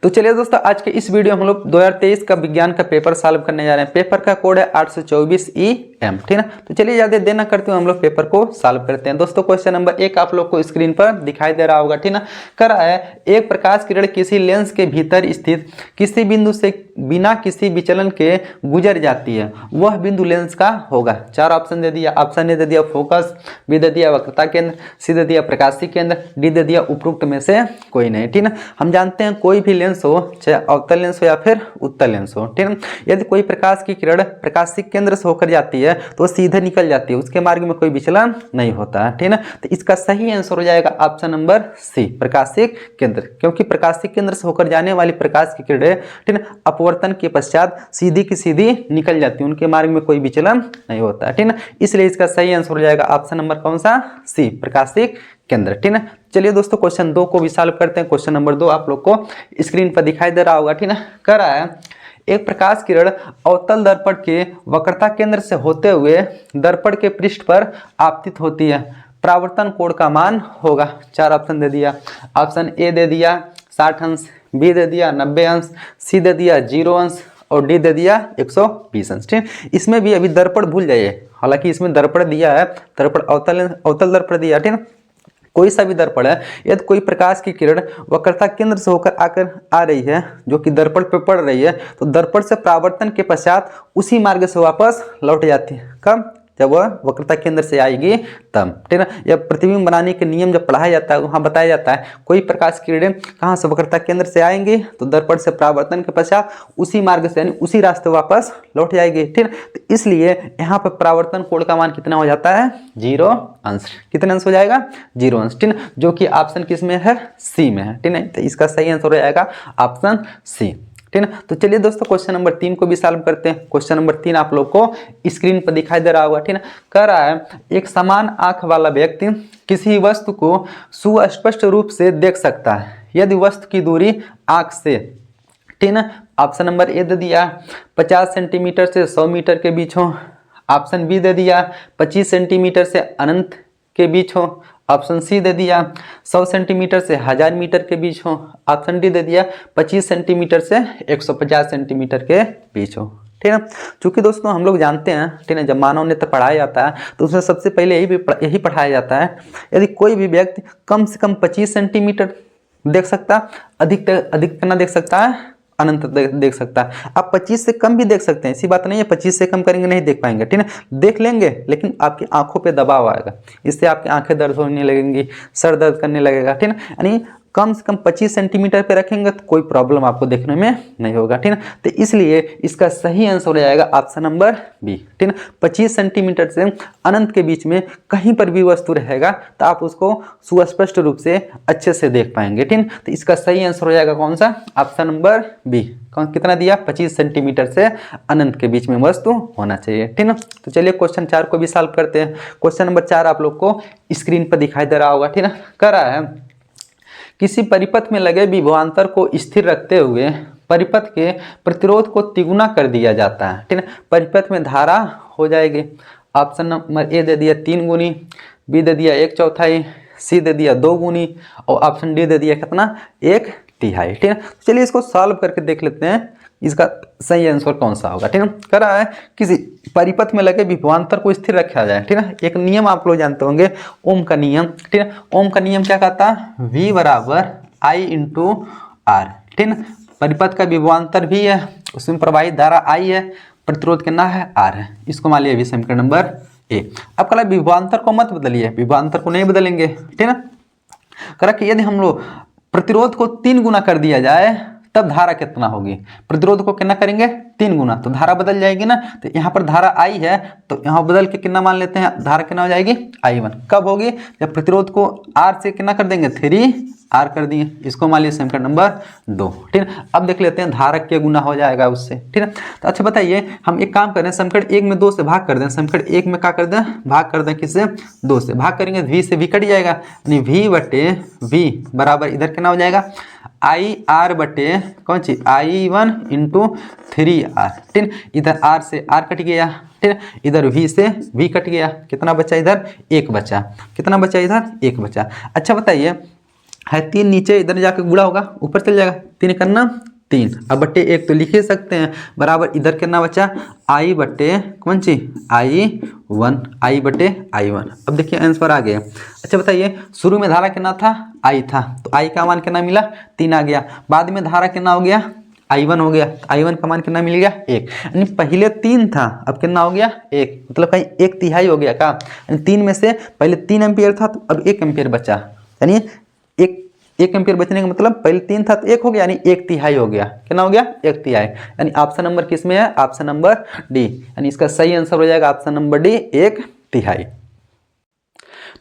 तो चलिए दोस्तों, आज के इस वीडियो में हम लोग 2023 का विज्ञान का पेपर सॉल्व करने जा रहे हैं। पेपर का कोड है 824EM, ठीक है। तो चलिए ज़्यादा देर ना करते हुए हम लोग पेपर को सॉल्व करते हैं। दोस्तों क्वेश्चन नंबर 1 आप लोग को स्क्रीन पर दिखाई दे रहा होगा, ठीक है। करा है एक प्रकाश किरण किसी लेंस के भीतर स्थित किसी बिंदु से बिना किसी विचलन के गुजर जाती है, वह बिंदु लेंस का होगा। चार ऑप्शन दे दिया। ऑप्शन ए दे दिया फोकस, बी दे दिया वक्रता केंद्र, सी दे दिया प्रकाशिक केंद्र, डी दे दिया उपरोक्त में से कोई नहीं, ठीक है। हम जानते हैं कोई भी लेंस हो, चाहे अवतल लेंस हो या फिर उत्तल लेंस हो, ठीक है, यदि कोई प्रकाश की किरण प्रकाशिक केंद्र से होकर जाती है तो सीधे निकल जाती है, उसके मार्ग में कोई विचलन नहीं होता है, ठीक है। तो इसका सही आंसर हो जाएगा ऑप्शन नंबर सी, प्रकाशिक केंद्र, क्योंकि प्रकाशिक केंद्र से होकर जाने वाली प्रकाश की किरणें, ठीक है, अपवर्तन के पश्चात सीधी की सीधी निकल जाती है, उनके मार्ग में कोई विचलन नहीं होता है, ठीक है। इसलिए इसका सही आंसर हो जाएगा ऑप्शन नंबर कौन सा, सी, प्रकाशिक केंद्र, ठीक है। चलिए दोस्तों क्वेश्चन 2 को भी सॉल्व करते हैं। क्वेश्चन नंबर 2 आप लोग को स्क्रीन पर दिखाई दे रहा होगा, ठीक है। कह रहा है एक प्रकाश किरण अवतल दर्पण के वक्रता केंद्र से होते हुए दर्पण के पृष्ठ पर आपतित होती है, परावर्तन कोण का मान होगा। चार ऑप्शन दे दिया। ऑप्शन ए दे दिया 60 अंश, बी दे दिया 90 अंश, सी दे दिया 0 अंश और डी दे दिया 120 अंश, ठीक। इसमें भी अभी दर्पण भूल जाइए, हालांकि इसमें दर्पण दिया है, दर्पण अवतल दर्पण दिया, ठीक है। कोई सा भी दर्पण है, यदि कोई प्रकाश की किरण वक्रता केंद्र से होकर आकर आ रही है जो कि दर्पण पे पड़ रही है, तो दर्पण से परावर्तन के पश्चात उसी मार्ग से वापस लौट जाती है। कब? जब वह वक्रता केंद्र से आएगी तब, ठीक है। यह प्रतिबिंब बनाने के नियम जब पढ़ाया जाता है वहाँ बताया जाता है कोई प्रकाश की किरणें कहाँ से वक्रता केंद्र से आएंगी तो दर्पण से परावर्तन के पश्चात उसी मार्ग से यानी उसी रास्ते वापस लौट जाएगी, ठीक है। तो इसलिए यहाँ पर परावर्तन कोण का मान कितना हो जाता है, 0 अंश। कितने अंश हो जाएगा, 0 अंश, ठीक है, जो कि ऑप्शन किस में है, सी में है, ठीक है। तो इसका सही आंसर हो जाएगा ऑप्शन सी, ठीक है। तो चलिए दोस्तों क्वेश्चन नंबर 3 को भी सॉल्व करते हैं। क्वेश्चन नंबर 3 आप लोग को स्क्रीन पर दिखाई दे रहा होगा, ठीक है। कह रहा है एक समान आंख वाला व्यक्ति किसी वस्तु को सुस्पष्ट रूप से देख सकता है यदि वस्तु की दूरी आंख से, ठीक है। ऑप्शन नंबर ए दे दिया 50 सेंटीमीटर से 100 मीटर के बीच हो। ऑप्शन बी दे दिया 25 सेंटीमीटर से अनंत के बीच हो। ऑप्शन सी दे दिया 100 सेंटीमीटर से 1000 मीटर के बीच हो। ऑप्शन डी दे दिया 25 सेंटीमीटर से 150 सेंटीमीटर के बीच हो, ठीक है। चूंकि दोस्तों हम लोग जानते हैं, ठीक है, जब मानव नेत्र पढ़ाया जाता है तो उसमें सबसे पहले यही पढ़ाया जाता है यदि कोई भी व्यक्ति कम से कम 25 सेंटीमीटर देख सकता, अधिक कितना देख सकता है, अनंत देख सकता है। आप 25 से कम भी देख सकते हैं, ऐसी बात नहीं है 25 से कम करेंगे नहीं देख पाएंगे, ठीक है, देख लेंगे लेकिन आपकी आंखों पे दबाव आएगा, इससे आपकी आंखें दर्द होने लगेंगी, सर दर्द करने लगेगा, ठीक है। यानी कम से कम 25 सेंटीमीटर पे रखेंगे तो कोई प्रॉब्लम आपको देखने में नहीं होगा, ठीक है। तो इसलिए इसका सही आंसर हो जाएगा ऑप्शन नंबर बी, ठीक है। 25 सेंटीमीटर से अनंत के बीच में कहीं पर भी वस्तु रहेगा तो आप उसको सुस्पष्ट रूप से अच्छे से देख पाएंगे, ठीक है। तो इसका सही आंसर हो जाएगा कौन सा, ऑप्शन नंबर बी। कितना दिया, 25 सेंटीमीटर से अनंत के बीच में वस्तु होना चाहिए, ठीक है। तो चलिए क्वेश्चन 4 को भी सॉल्व करते हैं। क्वेश्चन नंबर 4 आप लोग को स्क्रीन पर दिखाई दे रहा होगा, ठीक है। कह रहा है किसी परिपथ में लगे विभवांतर को स्थिर रखते हुए परिपथ के प्रतिरोध को तिगुना कर दिया जाता है, ठीक है। परिपथ में धारा हो जाएगी। ऑप्शन नंबर ए दे दिया 3 गुनी, बी दे दिया 1/4, सी दे दिया 2 गुनी और ऑप्शन डी दे दिया कितना, 1/3, ठीक है। चलिए इसको सॉल्व करके देख लेते हैं इसका सही आंसर कौन सा होगा, ठीक है। कह रहा है किसी परिपथ में लगे विभवांतर को स्थिर रखा जाए, ठीक है। एक नियम आप लोग जानते होंगे, ओम का नियम, ठीक है। ओम का नियम क्या कहता है, V बराबर I × R, ठीक है। परिपथ का विभवांतर भी है, उसमें प्रवाहित धारा I है, प्रतिरोध कितना है, R है। इसको मान लिया समीकरण नंबर ए। अब कह विभवांतर को मत बदलिए, विभवांतर को नहीं बदलेंगे, ठीक है। कह कि यदि हम लोग प्रतिरोध को 3 गुना कर दिया जाए तब धारा कितना होगी, प्रतिरोध को कितना करेंगे, 3 गुना, तो धारा बदल जाएगी ना। तो यहाँ पर धारा I है तो यहाँ बदल के कितना मान लेते हैं, धारा कितना हो जाएगी, I1। कब होगी, जब प्रतिरोध को R से कितना कर देंगे, 3R कर दिए, इसको मान लीजिए समीकरण नंबर 2, ठीक है। अब देख लेते हैं धारक के गुना हो जाएगा उससे, ठीक है। तो अच्छा बताइए, हम एक काम करें, समीकरण 1 में 2 से भाग कर दें, समीकरण 1 में क्या कर दें, भाग कर दें, किससे, 2 से भाग करेंगे, V से V कट जाएगा, यानी V/V बराबर इधर कितना हो जाएगा, IR बटे कौन सी, I1 × 3R, ठीक। इधर R से R कट गया, ठीक, इधर V से V कट गया, कितना बचा इधर, 1 बचा, कितना बचा इधर, 1 बचा। अच्छा बताइए है 3 नीचे, इधर जाकर गुणा होगा, ऊपर चल जाएगा, 3 करना 3, अब बट्टे 1 तो लिख ही सकते हैं, बराबर इधर कितना बचा I बट्टे कौन सी I1, I बट्टे I1। अब देखिए आंसर आ गया। अच्छा बताइए, शुरू में धारा कितना था I था, तो I का मान कितना मिला 3 आ गया, बाद में धारा कितना हो गया I1 हो गया, I1 का मान कितना मिल गया 1, यानी पहले 3 था अब कितना हो गया 1, मतलब कहीं 1/3 हो गया का, 3 में से पहले 3 एम्पियर था तो अब 1 एम्पियर बचा, यानी 1 एम्पियर बचने का मतलब पहले 3 था तो 1 हो गया, यानी 1/3 हो गया, कितना हो गया 1/3, यानी ऑप्शन नंबर किस में है, ऑप्शन नंबर डी, यानी इसका सही आंसर हो जाएगा ऑप्शन नंबर डी 1/3।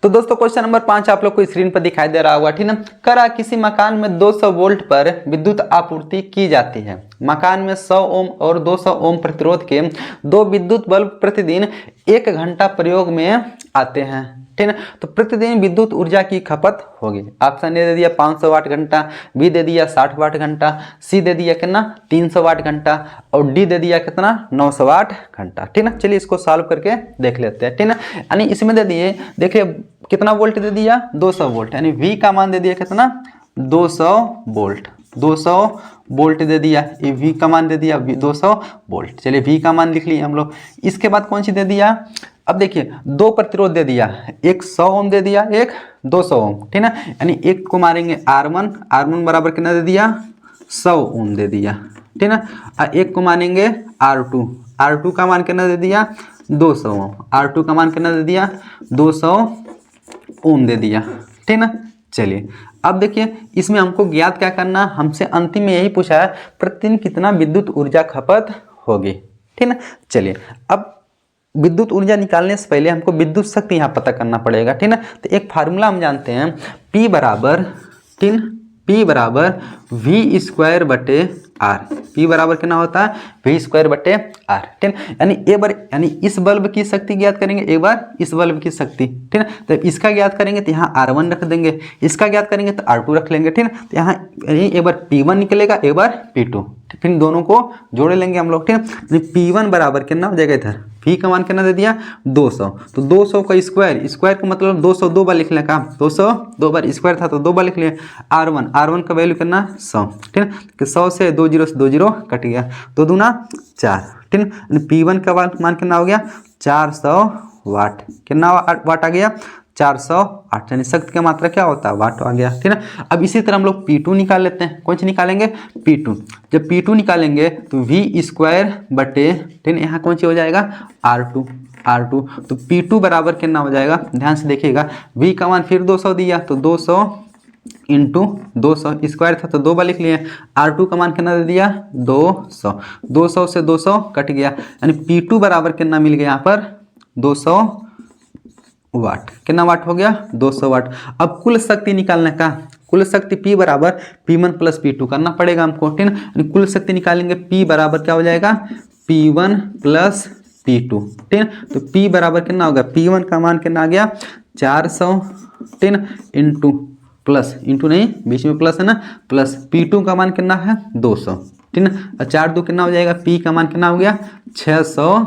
तो दोस्तों क्वेश्चन नंबर 5 आप लोग को स्क्रीन पर दिखाई दे रहा होगा, ठीक है। करा किसी मकान में 200 वोल्ट पर विद्युत आपूर्ति की जाती है, मकान में 100 ओम और 200 ओम प्रतिरोध के 2 विद्युत बल्ब प्रतिदिन 1 घंटा प्रयोग में आते हैं, ठीक है। तो प्रतिदिन विद्युत ऊर्जा की खपत होगी, ऑप्शन ए दे दिया 500 वाट घंटा, बी दे दिया 60 वाट घंटा, सी दे दिया कितना 300 वाट घंटा, और डी दे दिया कितना 900 वाट घंटा, ठीक है। चलिए इसको सॉल्व करके देख लेते हैं, ठीक है। यानी इसमें दे दिए, देखिए कितना वोल्ट दे दिया 200 वोल्ट, यानी वी का मान दे दिया कितना 200 वोल्ट, 200 वोल्ट दे दिया, ये वी का मान दे दिया 200 वोल्ट। चलिए वी का मान लिख लिए हम लोग। इसके बाद कौन सी दे दिया, अब देखिए 2 प्रतिरोध दे दिया, एक 100 ओम दे दिया, एक 200 ओम, ठीक है। यानी एक को मारेंगे R1 बराबर कितना दे दिया 100 ओम दे दिया, ठीक है। और एक को मानेंगे R2 का मान कितना दे दिया 200 ओम, R2 का मान कितना दे दिया 200 ओम दे दिया, ठीक है। चलिए अब देखिए इसमें हमको ज्ञात क्या करना, हमसे अंतिम में यही पूछा है प्रतिदिन कितना विद्युत ऊर्जा खपत होगी, ठीक है। चलिए अब विद्युत ऊर्जा निकालने से पहले हमको विद्युत शक्ति यहाँ पता करना पड़ेगा, ठीक है। तो एक फार्मूला हम जानते हैं, P बराबर V स्क्वायर बटे R, P बराबर कितना होता है V स्क्वायर बटे R, ठीक है। यानी इस बल्ब की शक्ति ज्ञात करेंगे, एक बार इस बल्ब की शक्ति, ठीक है। तो इसका ज्ञात करेंगे तो यहाँ R1 रख देंगे, इसका ज्ञात करेंगे तो R2 रख लेंगे, ठीक है। तो यहाँ एक बार P1 निकलेगा, एक बार P2, फिर दोनों को जोड़ लेंगे हम लोग, ठीक है। P1 बराबर कितना हो जाएगा, इधर V का मान कितना दे दिया 200, तो 200 का स्क्वायर का मतलब 200 दो बार लिख लें का, 200 दो बार स्क्वायर था तो 2 बार लिख लिए, R1 का वैल्यू कितना 100, ठीक है। 100 से 2 जीरो से 2 जीरो कट गया, 2 दूना 4, ठीक है। P1 का मान कितना हो गया 400 वाट, कितना वाट आ गया 408, यानी शक्ति का मात्रा क्या होता है वाट आ गया, ठीक है। अब इसी तरह हम लोग P2 निकाल लेते हैं, कौन सी निकालेंगे P2, जब P2 निकालेंगे तो V स्क्वायर बटे, ठीक है, यहाँ कौन सी हो जाएगा R2, तो P2 बराबर कितना हो जाएगा, ध्यान से देखिएगा, V का मान फिर 200 दिया तो 200 इंटू 200 स्क्वायर था तो 2 बार लिख लिए, R2 का मान कितना दे दिया 200 से 200 कट गया, यानी P2 बराबर कितना मिल गया यहाँ पर 200 वाट, कितना वाट हो गया 200 वाट। अब कुल शक्ति निकालने का, कुल शक्ति P बराबर P1 प्लस P2 करना पड़ेगा हमको, ठीक है। यानी कुल शक्ति निकालेंगे P बराबर क्या हो जाएगा P1 प्लस P2, ठीक है। तो P बराबर कितना होगा, P1 का मान कितना आ गया 400, ठीक है, इंटू नहीं बीच में प्लस है ना, प्लस P2 का मान कितना है 200, ठीक है। और 4 2 कितना हो जाएगा, P का मान कितना हो गया 600,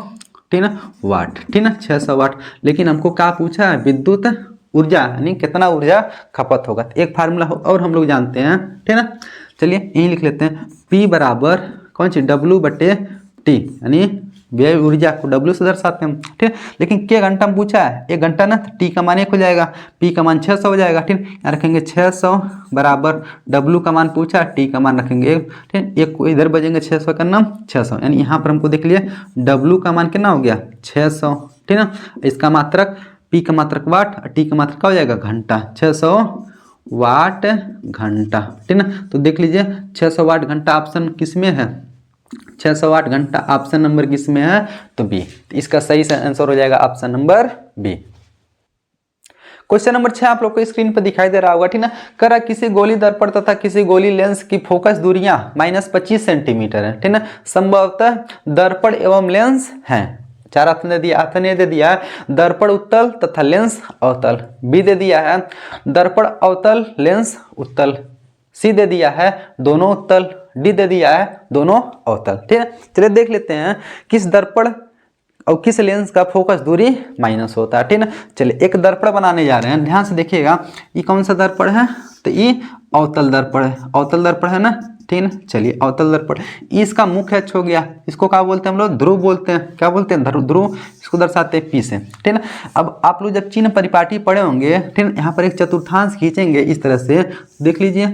ठीक है वाट, ठीक है 600 वाट। लेकिन हमको क्या पूछा है विद्युत ऊर्जा, यानी कितना ऊर्जा खपत होगा। तो एक फार्मूला और हम लोग जानते हैं, ठीक है ना, चलिए यही लिख लेते हैं, P बराबर कौन सी W बटे T, यानी व्यय ऊर्जा को W से दर्शाते हैं, ठीक है। लेकिन क्या घंटा में पूछा है 1 घंटा ना, तो T का मान 1 हो जाएगा, P का मान 600 हो जाएगा, ठीक है। यहाँ रखेंगे 600 बराबर W का मान पूछा, T का मान रखेंगे 1, ठीक है। एक को इधर बजेंगे 600 का नाम 600, यानी यहाँ पर हमको देख लिए W का मान कितना हो गया 600, ठीक है ना। इसका मात्रक P का मात्रक वाट और T का मात्रक क्या हो जाएगा घंटा, 600 वाट घंटा, ठीक है ना। तो देख लीजिए 600 वाट घंटा ऑप्शन किस में है, 600 वाट घंटा ऑप्शन नंबर किस में है, तो बी। इसका सही आंसर हो जाएगा option number B. Question number 6 आप लोग को स्क्रीन पर दिखाई दे रहा होगा, ठीक है। करा किसी गोली दर्पण तथा किसी गोली लेंस की फोकस दूरियां -25 सेंटीमीटर है, ठीक है। संभवतः दर्पण एवं लेंस हैं। 4 ऑप्शन दे दिया, ऑप्शन ए दे दिया दर्पण उत्तल तथा लेंस अवतल, बी दे दिया है दर्पण अवतल लेंस उत्तल, सी दे दिया है दोनों उत्तल, डी दे दिया है दोनों अवतल, ठीक है। चलिए देख लेते हैं किस दर्पण और किस लेंस का फोकस दूरी माइनस होता है, ठीक है। चलिए एक दर्पण बनाने जा रहे हैं, ध्यान से देखिएगा, ये कौन सा दर्पण है, तो ई अवतल दर्पण है, अवतल दर्पण है ना, ठीक है। चलिए अवतल दर्पण इसका मुख्य अक्ष हो गया, इसको क्या बोलते हैं हम लोग, ध्रुव बोलते हैं। क्या बोलते हैं, ध्रुव, इसको दर्शाते हैं पी से, ठीक है ना। अब आप लोग जब चिन्ह परिपाटी पढ़े होंगे, ठीक है, यहाँ पर एक चतुर्थांश खींचेंगे इस तरह से, देख लीजिए,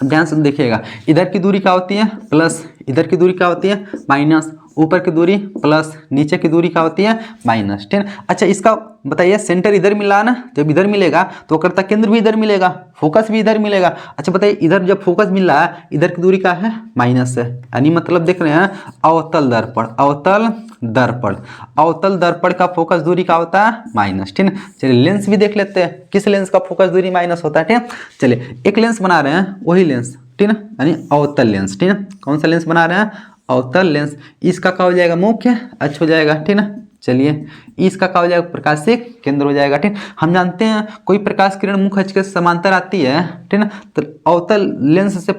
ध्यान से देखिएगा, इधर की दूरी क्या होती है प्लस, इधर की दूरी क्या होती है माइनस, ऊपर की दूरी प्लस, नीचे की दूरी क्या होती है माइनस, ठीक है। अच्छा इसका बताइए सेंटर इधर मिला ना, जब इधर मिलेगा तो वक्रता केंद्र भी इधर मिलेगा, फोकस भी इधर मिलेगा। अच्छा बताइए इधर जब फोकस मिल रहा है, इधर की दूरी क्या है माइनस है, यानी मतलब देख रहे हैं अवतल दर्पण, अवतल दर्पण, अवतल दर्पण का फोकस दूरी क्या होता है माइनस, ठीक है। चलिए लेंस भी देख लेते हैं, किस लेंस का फोकस दूरी माइनस होता है, ठीक है। चलिए एक लेंस बना रहे हैं, वही लेंस, ठीक है, यानी अवतल लेंस, ठीक है। कौन सा लेंस बना रहे हैं, अवतल लेंस। इसका क्या हो जाएगा मुख्य अक्ष हो जाएगा, ठीक है। चलिए इसका क्या हो जाएगा प्रकाशिक केंद्र हो जाएगा, ठीक। हम जानते हैं कोई प्रकाश किरण मुख्य अक्ष के समांतर आती है, ठीक ना, तो अवतल लेंस से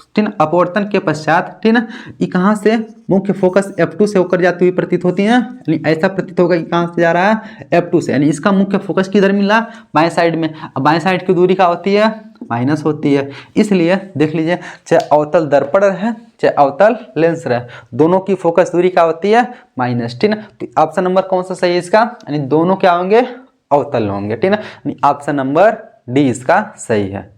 ठीक ना अपवर्तन के पश्चात, ठीक ना, ये कहाँ से मुख्य फोकस F2 से होकर जाती हुई प्रतीत होती है, यानी ऐसा प्रतीत होगा कि कहाँ से जा रहा है F2 से, यानी इसका मुख्य फोकस किधर मिला बाएं साइड में। अब बाएं साइड की दूरी क्या होती है माइनस होती है, इसलिए देख लीजिए चाहे अवतल दर्पण है चाहे अवतल लेंस रहे, दोनों की फोकस दूरी क्या होती है माइनस, ठीक ना। तो ऑप्शन नंबर कौन सा सही है इसका, यानी दोनों क्या होंगे अवतल होंगे, ठीक ना, ऑप्शन नंबर डी इसका सही है।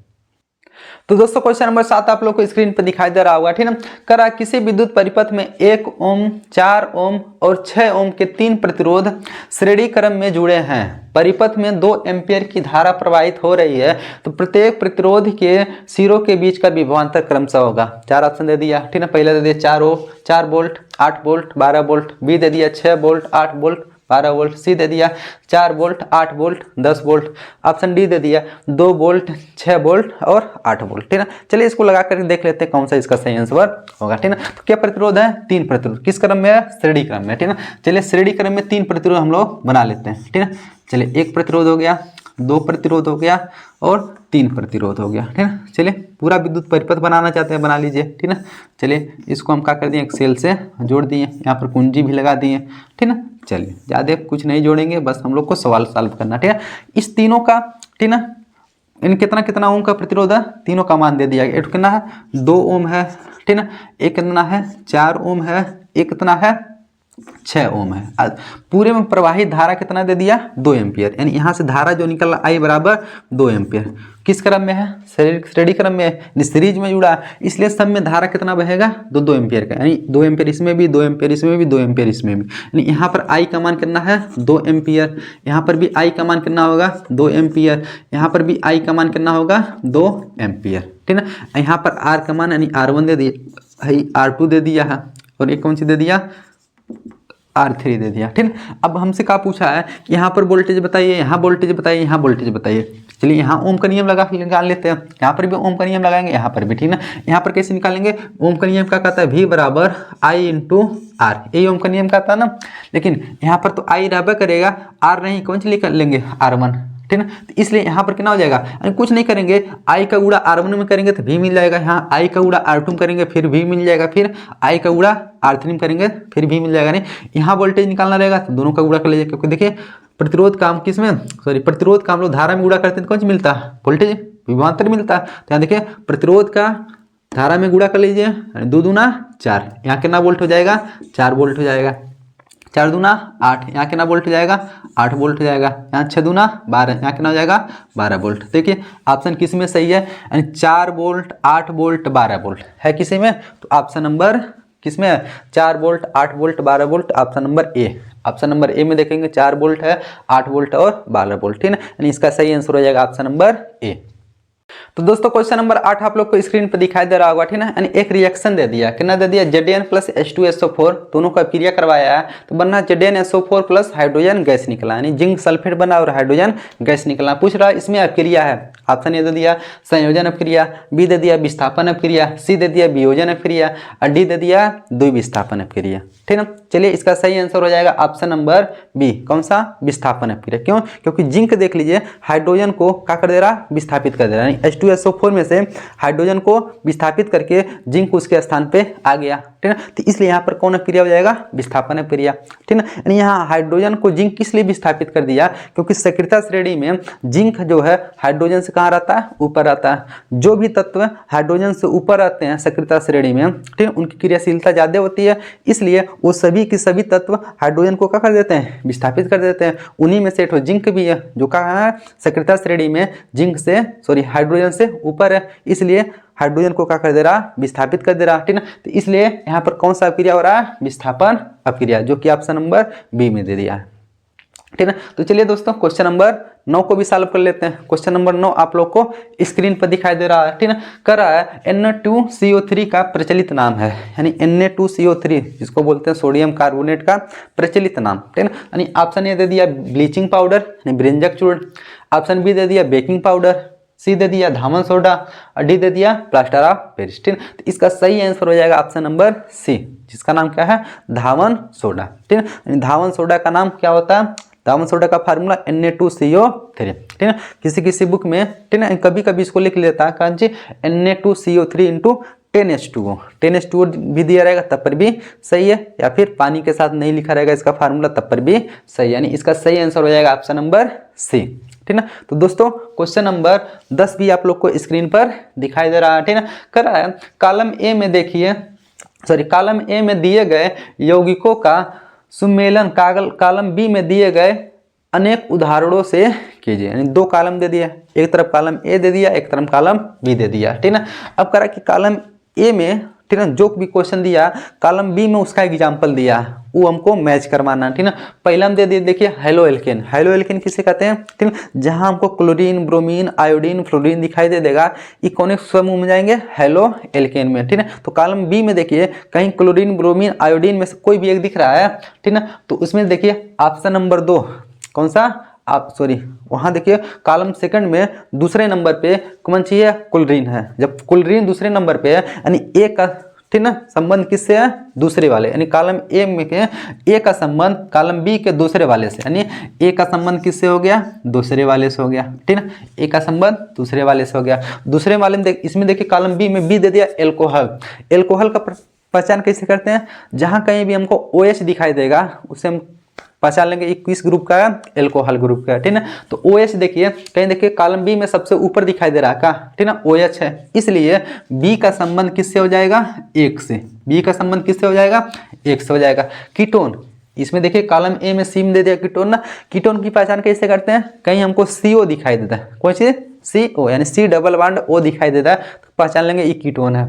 तो दोस्तों क्वेश्चन नंबर 7 आप लोग को स्क्रीन पर दिखाई दे रहा होगा, ठीक है। करा किसी विद्युत परिपथ में 1 ओम 4 ओम और 6 ओम के 3 प्रतिरोध श्रेणी क्रम में जुड़े हैं, परिपथ में 2 एम्पियर की धारा प्रवाहित हो रही है, तो प्रत्येक प्रतिरोध के सिरों के बीच का विभवांतर क्रमशः होगा। 4 ऑप्शन दे दिया, ठीक है। पहले दे दिया 4 वोल्ट 8 वोल्ट 12 वोल्ट, बी दे दिया 6 वोल्ट 8 वोल्ट 12 वोल्ट, सी दे दिया 4 volt 8 volt 10 volt, option D दे दिया 2 वोल्ट 6 वोल्ट और 8 वोल्ट, ठीक है। चलिए इसको लगा कर देख लेते हैं कौन सा इसका सही आंसर होगा, ठीक है। तो क्या प्रतिरोध है 3 प्रतिरोध, किस क्रम में है श्रेणी क्रम में, ठीक है। चलिए श्रेणी क्रम में 3 प्रतिरोध हम लोग बना लेते हैं, ठीक है। चलिए 1 प्रतिरोध हो गया, 2 प्रतिरोध हो गया और 3 प्रतिरोध हो गया, ठीक है। चलिए पूरा विद्युत परिपथ बनाना चाहते हैं बना लीजिए, ठीक है। चलिए इसको हम क्या कर दिए एक्सेल से जोड़ दिए, यहाँ पर कुंजी भी लगा दिए, ठीक है। चलिए ज़्यादा कुछ नहीं जोड़ेंगे, बस हम लोग को सवाल सॉल्व करना, ठीक है। इस तीनों का, ठीक है, इन कितना कितना ओम का प्रतिरोध है, तीनों का मान दे दिया गया। एक कितना है 2 ओम है, ठीक है, एक कितना है 4 ओम है, एक कितना है 6 ओम है। पूरे में प्रवाहित धारा कितना दे दिया 2 एम्पियर, यानी यहाँ से धारा जो निकल रहा I बराबर 2 एम्पियर। किस क्रम में है श्रेणी क्रम में है, सीरीज में जुड़ा, इसलिए सब में धारा कितना बहेगा 2 एम्पियर का, यानी 2 एम्पियर इसमें भी 2 एम्पियर इसमें भी 2 एम्पियर इसमें भी, यानी यहाँ पर I का मान कितना है 2 एम्पियर, यहाँ पर भी I का मान कितना होगा 2 एम्पियर, यहाँ पर भी I का मान कितना होगा 2 एम्पियर, ठीक है। यहाँ पर R का मान यानी R1 दे दिया, R2 दे दिया है और एक कौन सी दे दिया R3 दे दिया, ठीक है। अब हमसे क्या पूछा है कि यहाँ पर वोल्टेज बताइए, यहाँ वोल्टेज बताइए, यहाँ वोल्टेज बताइए। चलिए यहाँ ओम का नियम लगा निकाल लेते हैं, यहाँ पर भी ओम का नियम लगाएंगे, यहाँ पर भी, ठीक है। यहाँ पर कैसे निकालेंगे, ओम का नियम क्या कहता है V बराबर I इंटू R, यही ओम का नियम कहता है ना। लेकिन यहाँ पर तो I रहबे करेगा, R नहीं, कौन सी लिख लेंगे R1, ठीक है। तो इसलिए यहाँ पर कितना हो जाएगा, कुछ नहीं करेंगे, I का गुणा R1 में करेंगे तो V मिल जाएगा, यहाँ I का गुणा R2 में करेंगे फिर V मिल जाएगा, फिर I का गुणा R3 में करेंगे फिर V मिल जाएगा। नहीं यहाँ वोल्टेज निकालना रहेगा तो दोनों का गुणा कर लीजिए, क्योंकि देखिए प्रतिरोध काम किस में, प्रतिरोध का हम लोग धारा में गुणा करते हैं तो कौन सी मिलता है वोल्टेज विभवांतर मिलता है। तो यहाँ देखिए प्रतिरोध का धारा में गुणा कर लीजिए, 2 दूना 4, यहाँ कितना वोल्ट हो जाएगा 4 वोल्ट हो जाएगा, 4 दूना 8, यहाँ कितना वोल्ट हो जाएगा 8 वोल्ट हो जाएगा, यहाँ 6 दूना 12, यहाँ कितना हो जाएगा 12 वोल्ट। देखिए ऑप्शन किस में सही है, यानी 4 वोल्ट 8 वोल्ट 12 वोल्ट है किसी में, तो ऑप्शन नंबर किस में है 4 volt 8 volt 12 volt, option number A. Option number A में देखेंगे 4 वोल्ट है 8 वोल्ट और 12 वोल्ट, ठीक है, यानी इसका सही आंसर हो जाएगा ऑप्शन नंबर ए। तो दोस्तों क्वेश्चन नंबर 8 आप लोग को स्क्रीन पर दिखाई दे रहा होगा, ठीक है, यानी एक रिएक्शन दे दिया, कितना दे दिया Zn प्लस H2SO4 दोनों का क्रिया करवाया है, तो बनना ZnSO4 प्लस हाइड्रोजन गैस निकला, यानी जिंक सल्फेट बना और हाइड्रोजन गैस निकला। पूछ रहा है इसमें अपक्रिया है, ऑप्शन ए दे दिया संयोजन अपक्रिया, बी दे दिया विस्थापन अपक्रिया, सी दे दिया वियोजन अपक्रिया और डी दे दिया द्विविस्थापन अपक्रिया, ठीक है। चलिए इसका सही आंसर हो जाएगा ऑप्शन नंबर बी, कौन सा विस्थापन अपक्रिया। क्यों, क्योंकि जिंक देख लीजिए हाइड्रोजन को क्या कर दे रहा विस्थापित कर दे रहा है, H2SO4 में से हाइड्रोजन को विस्थापित करके जिंक उसके स्थान पे आ गया, ठीक है। तो इसलिए यहाँ पर कौन अभिक्रिया हो जाएगा, विस्थापन अभिक्रिया, ठीक है। यानी यहाँ हाइड्रोजन को जिंक किस लिए विस्थापित कर दिया, क्योंकि सक्रियता श्रेणी में जिंक जो है हाइड्रोजन से कहाँ रहता है, ऊपर रहता है। जो भी तत्व हाइड्रोजन से ऊपर रहते हैं सक्रियता श्रेणी में, ठीक है, उनकी क्रियाशीलता ज्यादा होती है, इसलिए वो सभी के सभी तत्व हाइड्रोजन को क्या कर देते हैं, विस्थापित कर देते हैं। उन्हीं में से एक जिंक भी है जो कहाँ है, सक्रियता श्रेणी में जिंक से हाइड्रोजन से ऊपर है, इसलिए हाइड्रोजन को क्या कर दे रहा, विस्थापित कर दे रहा, ठीक है। तो इसलिए यहाँ पर कौन सा अभिक्रिया हो रहा है, विस्थापन अभिक्रिया, जो कि ऑप्शन नंबर बी में दे दिया है, ठीक है। तो चलिए दोस्तों क्वेश्चन नंबर 9 को भी सॉल्व कर लेते हैं। क्वेश्चन नंबर 9 आप लोग को स्क्रीन पर दिखाई दे रहा है, ठीक है। कर रहा है Na2CO3 का प्रचलित नाम है, यानी Na2CO3 जिसको बोलते हैं सोडियम कार्बोनेट का प्रचलित नाम, ठीक है। यानी ऑप्शन ए दे दिया ब्लीचिंग पाउडर यानी ब्रेंजक चूर्ण, ऑप्शन बी दे दिया बेकिंग पाउडर, सी दे दिया धावन सोडा और डी दे दिया प्लास्टर ऑफ पेरिस, ठीक है। तो इसका सही आंसर हो जाएगा ऑप्शन नंबर सी, जिसका नाम क्या है, धावन सोडा, ठीक है। धावन सोडा का नाम क्या होता है, धावन सोडा का फार्मूला Na2CO3, ठीक है। किसी किसी बुक में, ठीक है, कभी कभी इसको लिख लेता है कौन जी, Na2CO3 × 10H2O, 10H2O भी दिया रहेगा तब पर भी सही है, या फिर पानी के साथ नहीं लिखा रहेगा इसका फार्मूला तब पर भी सही है, यानी इसका सही आंसर हो जाएगा ऑप्शन नंबर सी, ठीक है। तो दोस्तों क्वेश्चन नंबर 10 भी आप लोग को स्क्रीन पर दिखाई दे रहा है, ठीक है। कर रहा है कॉलम ए में देखिए, कॉलम ए में दिए गए यौगिकों का सुमेलन कॉलम बी में दिए गए अनेक उदाहरणों से कीजिए, यानी दो कॉलम दे दिया, एक तरफ कॉलम ए दे दिया, एक तरफ कॉलम बी दे दिया, ठीक है। अब करा कि कॉलम ए में, ठीक है, जो भी क्वेश्चन दिया कॉलम बी में उसका एग्जाम्पल दिया, वो हमको मैच करवाना, ठीक है। पहला हम दे दिए, देखिए हेलो एल्केन, हेलो एल्केन किसे कहते हैं, ठीक है। जहां हमको क्लोरीन, ब्रोमीन, आयोडीन, फ्लोरीन दिखाई दे देगा, ये कौन से समूह में जाएंगे, हेलो एल्केन में, ठीक है। तो कॉलम बी में देखिए कहीं क्लोरीन, ब्रोमीन, आयोडीन में से कोई भी एक दिख रहा है, ठीक है। तो उसमें देखिए ऑप्शन नंबर 2 कौन सा, आप वहां देखिए कॉलम सेकंड में दूसरे नंबर पे कौन सी है, क्लोरीन है। जब क्लोरीन दूसरे नंबर पे है, यानी ए का, ठीक ना, संबंध किससे है, दूसरे वाले, यानी कॉलम ए में के ए का संबंध कॉलम बी के दूसरे वाले से, यानी ए का संबंध किससे हो गया, दूसरे वाले से हो गया, ठीक ना, ए का संबंध दूसरे वाले से हो गया। दूसरे वाले में इसमें देखिए कॉलम बी में बी दे दिया एल्कोहल, एल्कोहल का पहचान कैसे करते हैं, जहां कहीं भी हमको OH दिखाई देगा उसे हम पहचान लेंगे ये किस ग्रुप का है, एल्कोहल ग्रुप का है, ठीक है। तो OH देखिए कहीं देखिए कॉलम बी में सबसे ऊपर दिखाई दे रहा है, ठीक ना, OH है, इसलिए बी का संबंध किससे हो जाएगा, एक से, बी का संबंध किससे हो जाएगा, एक से हो जाएगा। कीटोन, इसमें देखिए कॉलम ए में सी में दे दिया कीटोन ना, कीटोन की पहचान कैसे करते हैं, कहीं हमको CO दिखाई देता है, कौन सी CO, यानी C डबल बॉन्ड O दिखाई देता है, तो पहचान लेंगे ये कीटोन है।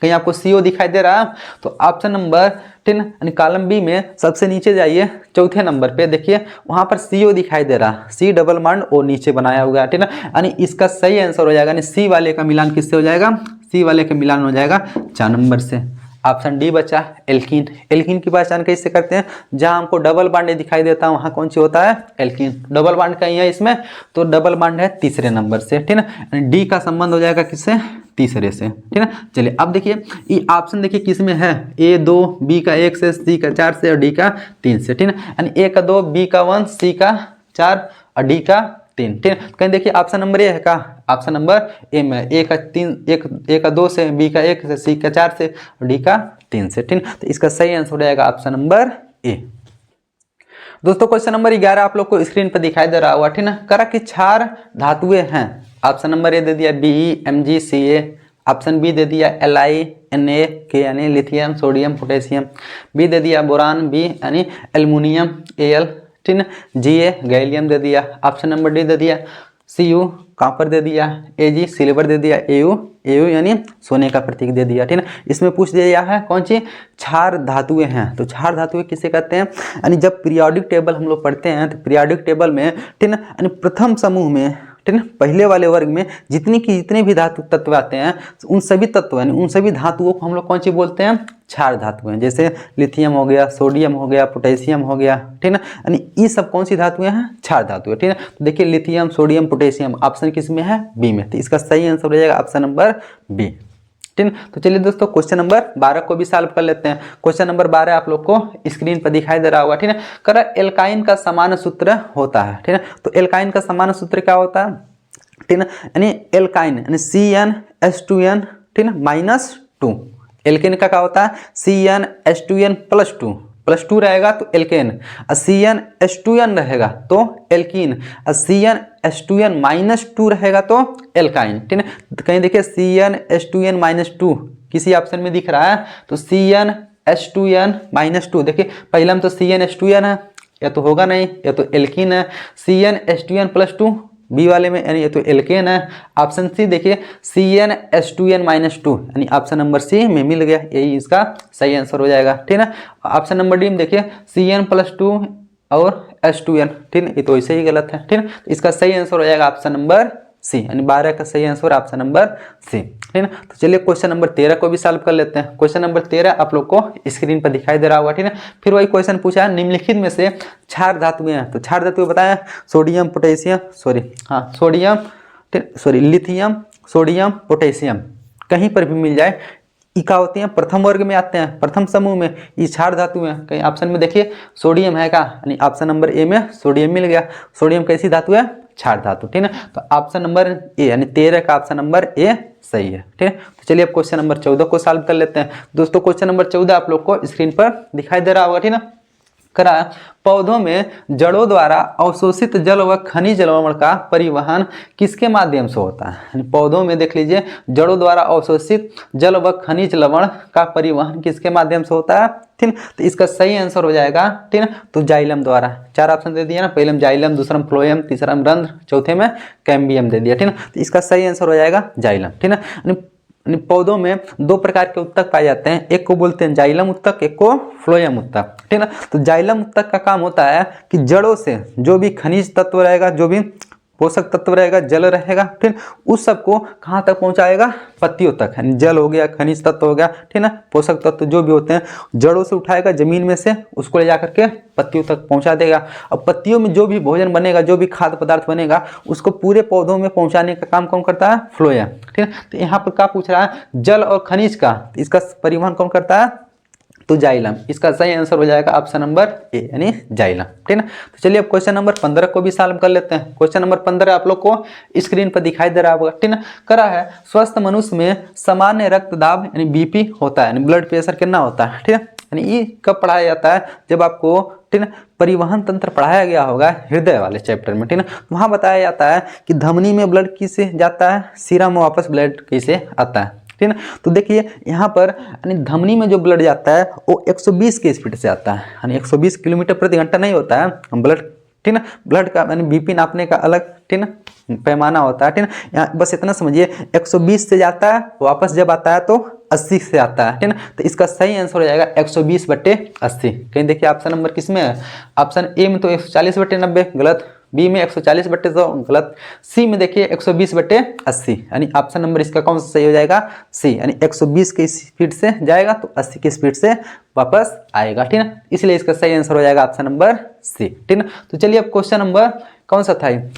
कहीं आपको CO दिखाई दे रहा है तो ऑप्शन नंबर 10 यानी कॉलम बी में सबसे नीचे जाइए, चौथे नंबर पे देखिए वहां पर CO दिखाई दे रहा है, C डबल बॉन्ड O नीचे बनाया हुआ है, ठीक है। यानी इसका सही आंसर हो जाएगा, यानी सी वाले का मिलान किससे हो जाएगा, सी वाले का मिलान हो जाएगा 4 नंबर से। ऑप्शन डी बचा एल्कीन, एल्कीन की पहचान कैसे करते हैं, जहां हमको डबल बॉन्ड दिखाई देता है वहां कौन सी होता है, एल्कीन। डबल बॉन्ड कहीं है इसमें, तो डबल बॉन्ड है तीसरे नंबर से, ठीक है। डी का संबंध हो जाएगा किससे, तीसरे से, ठीक है। चलिए अब देखिए ये ऑप्शन देखिए किस में है, ए 2, बी का 1 से, सी का 4 से और डी का 3 से, ठीक है। यानी ए का 2, बी का 1, सी का 4 और डी का 3, ठीक है। कहीं देखिए ऑप्शन नंबर ए है का, ऑप्शन नंबर ए में ए का 3, ए का 2 से, बी का 1 से, सी का 4 से और डी का 3 से, ठीक है। तो इसका सही आंसर हो जाएगा ऑप्शन नंबर ए। दोस्तों क्वेश्चन नंबर 11 आप लोग को स्क्रीन पर दिखाई दे रहा होगा, ठीक है। करा कि 4 धातुएं हैं, ऑप्शन नंबर ए दे दिया BeMgCa, ऑप्शन बी दे दिया Li Na के यानी लिथियम, सोडियम, पोटेशियम, बी दे दिया बोरान बी यानी एल्युमिनियम Al, ठीक है, Ga गैलियम दे दिया, ऑप्शन नंबर डी दे दिया Cu कॉपर दे दिया, Ag सिल्वर दे दिया, Au यानी सोने का प्रतीक दे दिया, ठीक है। इसमें पूछ दिया है कौन सी 4 धातुएं हैं, तो 4 धातुएं किसे कहते हैं, यानी जब पीरियोडिक टेबल हम लोग पढ़ते हैं तो पीरियोडिक टेबल में, ठीक है, यानी प्रथम समूह में, ठीक है, पहले वाले वर्ग में जितने भी धातु तत्व आते हैं उन सभी तत्व यानी उन सभी धातुओं को हम लोग कौन सी बोलते हैं, 4 धातुएं, जैसे लिथियम हो गया, सोडियम हो गया, पोटेशियम हो गया, ठीक है। यानी ये सब कौन सी धातुएं हैं, 4 धातुएं, ठीक है। तो देखिए लिथियम, सोडियम, पोटेशियम ऑप्शन किस में है, बी में, तो इसका सही आंसर हो जाएगा ऑप्शन नंबर बी, ठीक है। तो चलिए दोस्तों क्वेश्चन नंबर 12 को भी सॉल्व कर लेते हैं। क्वेश्चन नंबर 12 आप लोग को स्क्रीन पर दिखाई दे रहा होगा, ठीक है। करा एल्काइन का समान सूत्र होता है, ठीक है। तो एल्काइन का समान सूत्र क्या होता है, ठीक है, यानी एल्काइन यानी CnH2n, ठीक है, -2, एल्केन का क्या होता है CnH2n+2 +2 रहेगा तो एल्केन, और CnH2n रहेगा तो एल्कीन, और CnH2n-2 रहेगा तो एल्काइन। ठीक है, तो कहीं देखिए CnH2n-2 किसी ऑप्शन में दिख रहा है तो CnH2n-2 देखिए पहला में तो CnH2n है, या तो होगा नहीं, या तो एल्कीन है। CnH2n+2 बी वाले में यानी ये तो एल्केन है। ऑप्शन सी देखिए CnH2n-2 यानी ऑप्शन नंबर सी में मिल गया, यही इसका सही आंसर हो जाएगा। ठीक है, ऑप्शन नंबर डी में देखिए Cn+2 और H2n, ठीक है, ये तो ऐसे ही गलत है। ठीक है, तो इसका सही आंसर हो जाएगा ऑप्शन नंबर सी, यानी 12 का सही आंसर ऑप्शन नंबर सी। ठीक है, तो चलिए क्वेश्चन नंबर 13 को भी सॉल्व कर लेते हैं। क्वेश्चन नंबर 13 आप लोग को स्क्रीन पर दिखाई दे रहा होगा। ठीक है, फिर वही क्वेश्चन पूछा है निम्नलिखित में से क्षार धातुएं हैं, तो क्षार धातु बताया sodium potassium lithium sodium potassium कहीं पर भी मिल जाए, इका होती हैं प्रथम वर्ग में आते हैं, प्रथम समूह में ये क्षार धातु है। कहीं ऑप्शन में देखिए सोडियम है का, यानी ऑप्शन नंबर ए में सोडियम मिल गया। सोडियम कैसी धातु है? क्षार धातु। ठीक है, तो ऑप्शन नंबर ए यानी 13 का ऑप्शन नंबर ए सही है। ठीक है, तो चलिए अब क्वेश्चन नंबर 14 को सॉल्व कर लेते हैं। दोस्तों क्वेश्चन नंबर 14 आप लोग को स्क्रीन पर दिखाई दे रहा होगा। ठीक है, करा पौधों में जड़ों द्वारा अवशोषित जल व खनिज लवण का परिवहन किसके माध्यम से होता है? पौधों में देख लीजिए जड़ों द्वारा अवशोषित जल व खनिज लवण का परिवहन किसके माध्यम से होता है? ठीक, तो इसका सही आंसर हो जाएगा, ठीक है, तो जाइलम द्वारा। 4 ऑप्शन दे दिया ना, पहले में जाइलम, दूसरा में फ्लोएम, तीसरा में रंध्र, चौथे में कैम्बियम दे दिया। ठीक है, तो इसका सही आंसर हो जाएगा जाइलम। ठीक है, पौधों में 2 प्रकार के उत्तक पाए जाते हैं, एक को बोलते हैं जाइलम उत्तक, एक को फ्लोएम उत्तक। ठीक है, तो जाइलम उत्तक का काम होता है कि जड़ों से जो भी खनिज तत्व रहेगा, जो भी पोषक तत्व रहेगा, जल रहेगा, ठीक, उस सबको कहाँ तक पहुँचाएगा? पत्तियों तक। यानी जल हो गया, खनिज तत्व हो गया, ठीक ना, पोषक तत्व जो भी होते हैं जड़ों से उठाएगा जमीन में से, उसको ले जाकर के पत्तियों तक पहुँचा देगा। अब पत्तियों में जो भी भोजन बनेगा, जो भी खाद्य पदार्थ बनेगा, उसको पूरे पौधों में पहुँचाने का काम कौन करता है? फ्लोएम। ठीक है, तो यहाँ पर क्या पूछ रहा है? जल और खनिज का, इसका परिवहन कौन करता है? तो जाइलम। इसका सही आंसर हो जाएगा ऑप्शन नंबर ए यानी जाइलम। ठीक है, तो चलिए अब क्वेश्चन नंबर 15 को भी सॉल्व कर लेते हैं। क्वेश्चन नंबर 15 आप लोग को स्क्रीन पर दिखाई दे रहा होगा। ठीक है, करा है स्वस्थ मनुष्य में सामान्य रक्तदाब यानी बीपी होता है, यानी ब्लड प्रेशर कितना होता है? ठीक है, यानी ये कब पढ़ाया जाता है? जब आपको, ठीक है, परिवहन तंत्र पढ़ाया गया होगा हृदय वाले चैप्टर में। ठीक है, वहाँ बताया जाता है कि धमनी में ब्लड किससे जाता है, सिरा में वापस ब्लड कैसे आता है। ठीक है, तो देखिए यहाँ पर यानी धमनी में जो ब्लड जाता है वो 120 के स्पीड से आता है, यानी 120 किलोमीटर प्रति घंटा नहीं होता है ब्लड। ठीक है, ब्लड का यानी बीपी नापने का अलग, ठीक है, पैमाना होता है। ठीक है, यहाँ बस इतना समझिए 120 से जाता है, वापस जब आता है तो 80 से आता है। ठीक है, तो इसका सही आंसर हो जाएगा 120/80। कहीं देखिए ऑप्शन नंबर किस में है? ऑप्शन ए में तो 140/90 गलत, बी में 140/100 गलत, सी में देखिए 120/80, यानी ऑप्शन नंबर इसका कौन सा सही हो जाएगा? सी, यानी 120 की स्पीड से जाएगा तो 80 की स्पीड से वापस आएगा। ठीक है, इसलिए इसका सही आंसर हो जाएगा ऑप्शन नंबर सी। ठीक है, तो चलिए अब क्वेश्चन नंबर कौन सा था? ये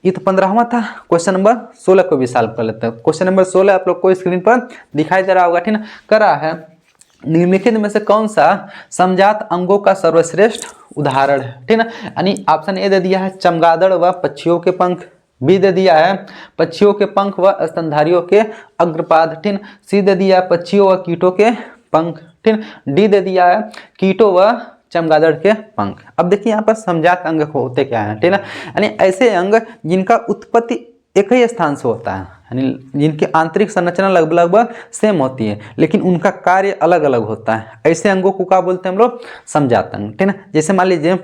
तो 15वां था। क्वेश्चन नंबर 16 को भी सॉल्व कर लेते हैं। क्वेश्चन नंबर 16 आप लोग को स्क्रीन पर दिखाई दे रहा होगा। ठीक है, करा है निम्नलिखित में से कौन सा समजात अंगों का सर्वश्रेष्ठ उदाहरण है? ठीक है, यानी ऑप्शन ए दे दिया है चमगादड़ व पक्षियों के पंख, बी दे दिया है पक्षियों के पंख व स्तनधारियों के अग्रपाद, ठीक, सी दे दिया है पक्षियों व कीटों के पंख, ठीक, डी दे दिया है कीटों व चमगादड़ के पंख। अब देखिए यहाँ पर समजात अंग होते क्या है? ठीक है, यानी ऐसे अंग जिनका उत्पत्ति एक ही स्थान से होता है, यानी जिनकी आंतरिक संरचना लगभग सेम होती है लेकिन उनका कार्य अलग अलग होता है। ऐसे अंगों को क्या बोलते हैं हम लोग? समजात अंग। ठीक है, जैसे मान लीजिए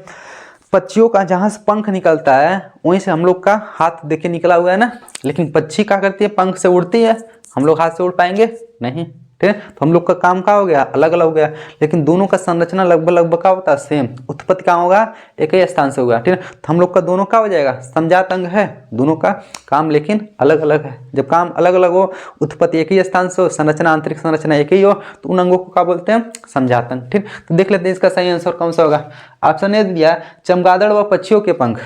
पक्षियों का जहाँ से पंख निकलता है वहीं से हम लोग का हाथ देखिए निकला हुआ है ना, लेकिन पक्षी क्या करती है? पंख से उड़ती है, हम लोग हाथ से उड़ पाएंगे? नहीं। ठीक है, तो हम लोग का काम क्या हो गया? अलग अलग हो गया, लेकिन दोनों का संरचना लगभग क्या होता है? सेम। उत्पत्ति क्या होगा? एक ही स्थान से होगा। ठीक है, तो हम लोग का दोनों क्या हो जाएगा? समजात अंग है, दोनों का काम लेकिन अलग अलग है। जब काम अलग अलग हो, उत्पत्ति एक ही स्थान से हो, संरचना आंतरिक संरचना एक ही हो, तो उन अंगों को क्या बोलते हैं? समजात अंग। ठीक, तो देख लेते हैं इसका सही आंसर कौन सा होगा। ऑप्शन ए दिया चमगादड़ व पक्षियों के पंख।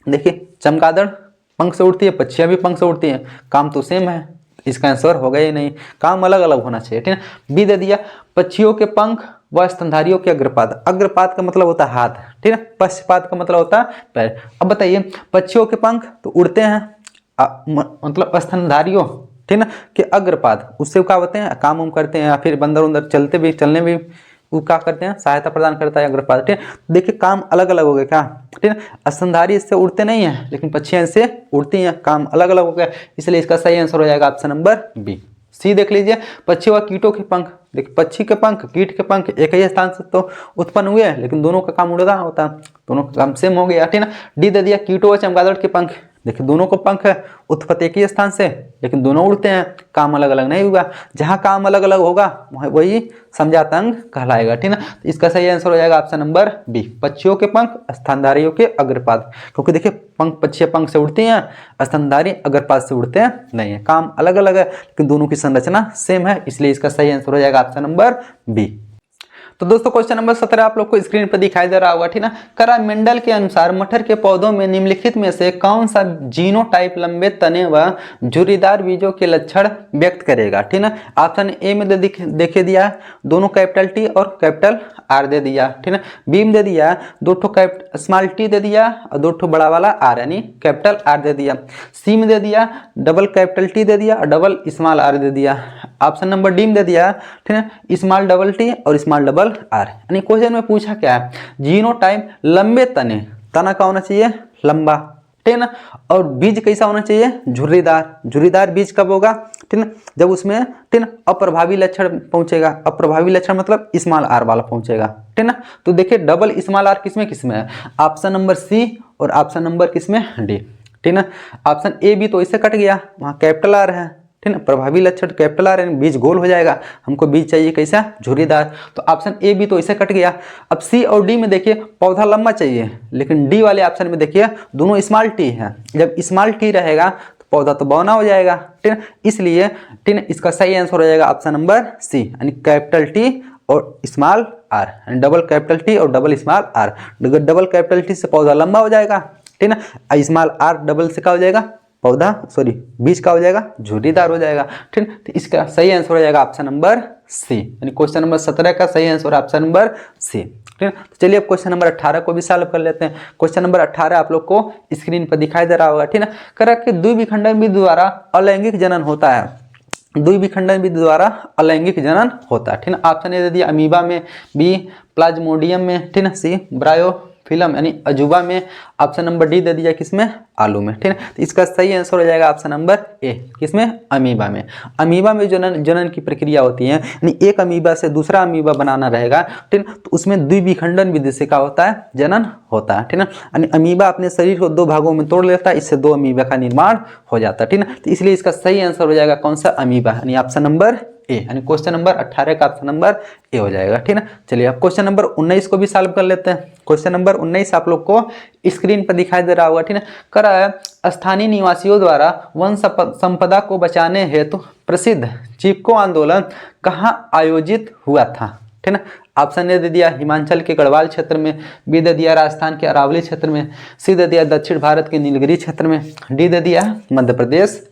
देखिए चमगादड़ पंख से उड़ती है, पक्षियां भी पंख से उड़ती हैं, काम तो सेम है, इसका आंसर होगा ही नहीं, काम अलग अलग होना चाहिए। ठीक है, बी दे दिया पक्षियों के पंख व स्तनधारियों के अग्रपाद। अग्रपाद का मतलब होता है हाथ, ठीक है, पश्चपाद का मतलब होता है पैर। अब बताइए पक्षियों के पंख तो उड़ते हैं, मतलब स्तनधारियों ठीक ना, कि अग्रपाद, उससे क्या होते हैं, काम उम करते हैं या फिर बंदर उंदर चलने भी वो क्या करते हैं, सहायता प्रदान करता है अग्रपाद। ठीक, देखिए काम अलग अलग हो गए क्या, ठीक है। स्तनधारी इससे उड़ते नहीं है लेकिन पक्षियां इससे उड़ती हैं, काम अलग अलग हो गया, इसलिए इसका सही आंसर हो जाएगा ऑप्शन नंबर बी। सी देख लीजिए, पक्षी व कीटों के पंख, देखिए पक्षी के पंख, कीट के पंख एक ही स्थान से तो उत्पन्न हुए हैं लेकिन दोनों का काम उड़ना होता है, दोनों का काम सेम हो गया। ठीक ना, डी दे दिया, कीटों व चमगादड़ के पंख, देखिए दोनों को पंख है, उत्पत्ति एक ही स्थान से लेकिन दोनों उड़ते हैं, काम अलग अलग नहीं हुआ। जहां काम अलग अलग होगा वही समझाता अंग कहलाएगा। ठीक ना, तो इसका सही आंसर हो जाएगा ऑप्शन नंबर बी, पक्षियों के पंख, स्तनधारियों के अग्रपाद। क्योंकि देखिए पंख, पक्षियां पंख से उड़ती हैं, स्तनधारी अग्रपाद से उड़ते हैं नहीं है, काम अलग अलग है लेकिन दोनों की संरचना सेम है, इसलिए इसका सही आंसर हो जाएगा ऑप्शन नंबर बी। तो दोस्तों क्वेश्चन नंबर 17 आप लोग को स्क्रीन पर दिखाई दे रहा होगा। ठीक ना, करा मेंडल के अनुसार मटर के पौधों में निम्नलिखित में से कौन सा जीनोटाइप लंबे तने व झुर्रीदार बीजों के लक्षण व्यक्त करेगा। ठीक ना, ऑप्शन ए में देखे दिया दोनों कैपिटल टी और कैपिटल आर दे दिया। ठीक ना, बी में दे दिया दो ठो स्मॉल टी दे दिया और दो ठो बड़ा वाला आर यानी कैपिटल आर दे दिया। सी में दे दिया डबल कैपिटल टी दे दिया और डबल स्मॉल आर दे दिया। ऑप्शन नंबर डी में दे दिया, ठीक है, स्मॉल डबल टी और स्मॉल डबल आर। यानी क्वेश्चन में पूछा क्या है, जीनोटाइप लंबे तने, तना का होना चाहिए लंबा, ठीक है ना, और बीज कैसा होना चाहिए झुर्रीदार। झुर्रीदार बीज कब होगा, ठीक है, जब उसमें ठीक है अप्रभावी लक्षण पहुंचेगा। अप्रभावी लक्षण मतलब स्मॉल आर वाला पहुंचेगा, ठीक है ना। तो देखिए डबल स्मॉल आर किसमें है, ऑप्शन नंबर सी और ऑप्शन नंबर किसमें डी, ठीक है ना। ऑप्शन ए भी तो इससे कट गया, वहां कैपिटल आर है, ठीक है, प्रभावी लक्षण कैपिटल आर यानी बीज गोल हो जाएगा, हमको बीज चाहिए कैसा झुर्रीदार, तो ऑप्शन ए भी तो इसे कट गया। अब सी और डी में देखिए पौधा लंबा चाहिए लेकिन डी वाले ऑप्शन में देखिए दोनों स्मॉल टी है, जब स्मॉल टी रहेगा तो पौधा तो बौना हो जाएगा, ठीक है, इसलिए ठीक है इसका सही आंसर हो जाएगा ऑप्शन नंबर सी यानी कैपिटल टी और स्मॉल आर, यानी डबल कैपिटल टी और double small R. Double capital T से पौधा लंबा हो जाएगा, ठीक है ना, स्मॉल आर डबल से क्या हो जाएगा पौधा बीज का हो जाएगा झुर्रीदार हो जाएगा, ठीक है। तो इसका सही आंसर हो जाएगा ऑप्शन नंबर सी, यानी क्वेश्चन नंबर 17 का सही आंसर ऑप्शन नंबर सी, ठीक है। तो चलिए अब क्वेश्चन नंबर 18 को भी सॉल्व कर लेते हैं। क्वेश्चन नंबर 18 आप लोग को स्क्रीन पर दिखाई दे रहा होगा, ठीक है। करा कि द्विविखंडन विधि द्वारा अलैंगिक जनन होता है, द्विविखंडन विधि द्वारा अलैंगिक जनन होता है, ठीक है। ऑप्शन ए दे दिया अमीबा में, बी प्लाज्मोडियम में, ठीक है, सी ब्रायोफिलम यानी अजूबा में, ऑप्शन नंबर डी दे दिया किसमें आलू में, ठीक है। तो इसका सही आंसर हो जाएगा ऑप्शन नंबर ए, किसमें अमीबा में। अमीबा में जनन की प्रक्रिया होती है, यानी एक अमीबा से दूसरा अमीबा बनाना रहेगा, ठीक है, तो उसमें द्विविखंडन विधि से क्या होता है जनन होता है, ठीक है। यानी अमीबा अपने शरीर को दो भागों में तोड़ लेता है, इससे दो अमीबा का निर्माण हो जाता है, ठीक है। तो इसलिए इसका सही आंसर हो जाएगा कौन सा अमीबा, यानी ऑप्शन नंबर ए, यानी क्वेश्चन नंबर 18 का ऑप्शन नंबर ए हो जाएगा, ठीक है। चलिए अब क्वेश्चन नंबर 19 को भी सॉल्व कर लेते हैं। क्वेश्चन नंबर 19 आप लोग को स्क्रीन पर दिखाई दे रहा होगा, ठीक है। करा है स्थानीय निवासियों द्वारा वन संपदा को बचाने हेतु प्रसिद्ध चिपको आंदोलन कहाँ आयोजित हुआ था, ठीक है ना। ऑप्शन ए दे दिया हिमाचल के गढ़वाल क्षेत्र में, बी दे दिया राजस्थान के अरावली क्षेत्र में, सी दे दिया दक्षिण भारत के नीलगिरी क्षेत्र में, डी दे दिया मध्य प्रदेश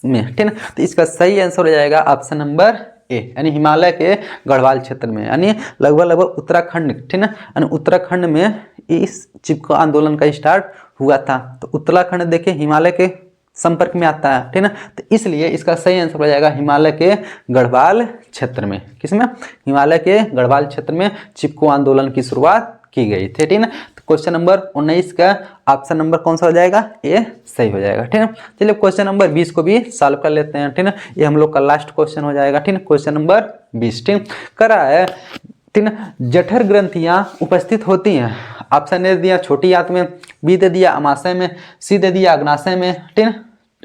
में, ठीक है। तो इसका सही आंसर हो जाएगा ऑप्शन नंबर ए, यानी हिमालय के गढ़वाल क्षेत्र में, यानी लगभग उत्तराखंड, ठीक है ना, यानी उत्तराखंड में इस चिपको आंदोलन का स्टार्ट हुआ था। तो उत्तराखंड देखिए हिमालय के संपर्क में आता है, ठीक है ना, तो इसलिए इसका सही आंसर हो जाएगा हिमालय के गढ़वाल क्षेत्र में, किसमें हिमालय के गढ़वाल क्षेत्र में चिपको आंदोलन की शुरुआत की गई थी, ठीक है। तो क्वेश्चन नंबर 19 का ऑप्शन नंबर कौन सा हो जाएगा, ए सही हो जाएगा, ठीक है। चलिए क्वेश्चन नंबर 20 को भी सॉल्व कर लेते हैं, ठीक है। ये हम लोग का लास्ट क्वेश्चन हो जाएगा, ठीक है। क्वेश्चन नंबर 20, ठीक करा है, ठीक है, जठर ग्रंथियां उपस्थित होती हैं। ऑप्शन ए दे दिया छोटी आंत में, बी दे दिया अमाशय में, सी दे दिया अग्नाशय में, ठीक है,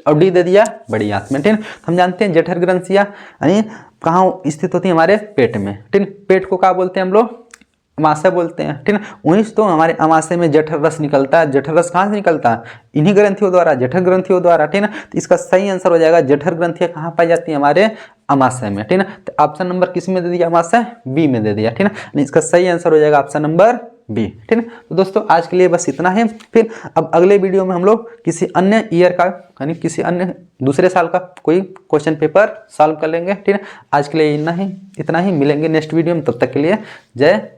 और डी दे दिया बड़ी आंत में, ठीक है। हम जानते हैं जठर ग्रंथियां यानी कहाँ स्थित होती है, हमारे पेट में, ठीक है। पेट को क्या बोलते हैं हम लोग, अमाशय बोलते हैं, ठीक है। वहीं तो हमारे अमाशय में जठर रस निकलता है। जठर रस कहाँ से निकलता है, इन्हीं ग्रंथियों द्वारा, जठर ग्रंथियों द्वारा, ठीक है ना। तो इसका सही आंसर हो जाएगा जठर ग्रंथियां कहाँ पाई जाती है, हमारे अमाशय में, ठीक है ना। तो ऑप्शन नंबर किस में दे दिया, अमाशय बी में दे दिया, ठीक है ना। इसका सही आंसर हो जाएगा ऑप्शन नंबर बी, ठीक है। तो दोस्तों आज के लिए बस इतना है, फिर अब अगले वीडियो में हम लोग किसी अन्य ईयर का यानी किसी अन्य दूसरे साल का कोई क्वेश्चन पेपर सॉल्व कर लेंगे, ठीक है। आज के लिए इतना ही मिलेंगे नेक्स्ट वीडियो में, तब तक के लिए जय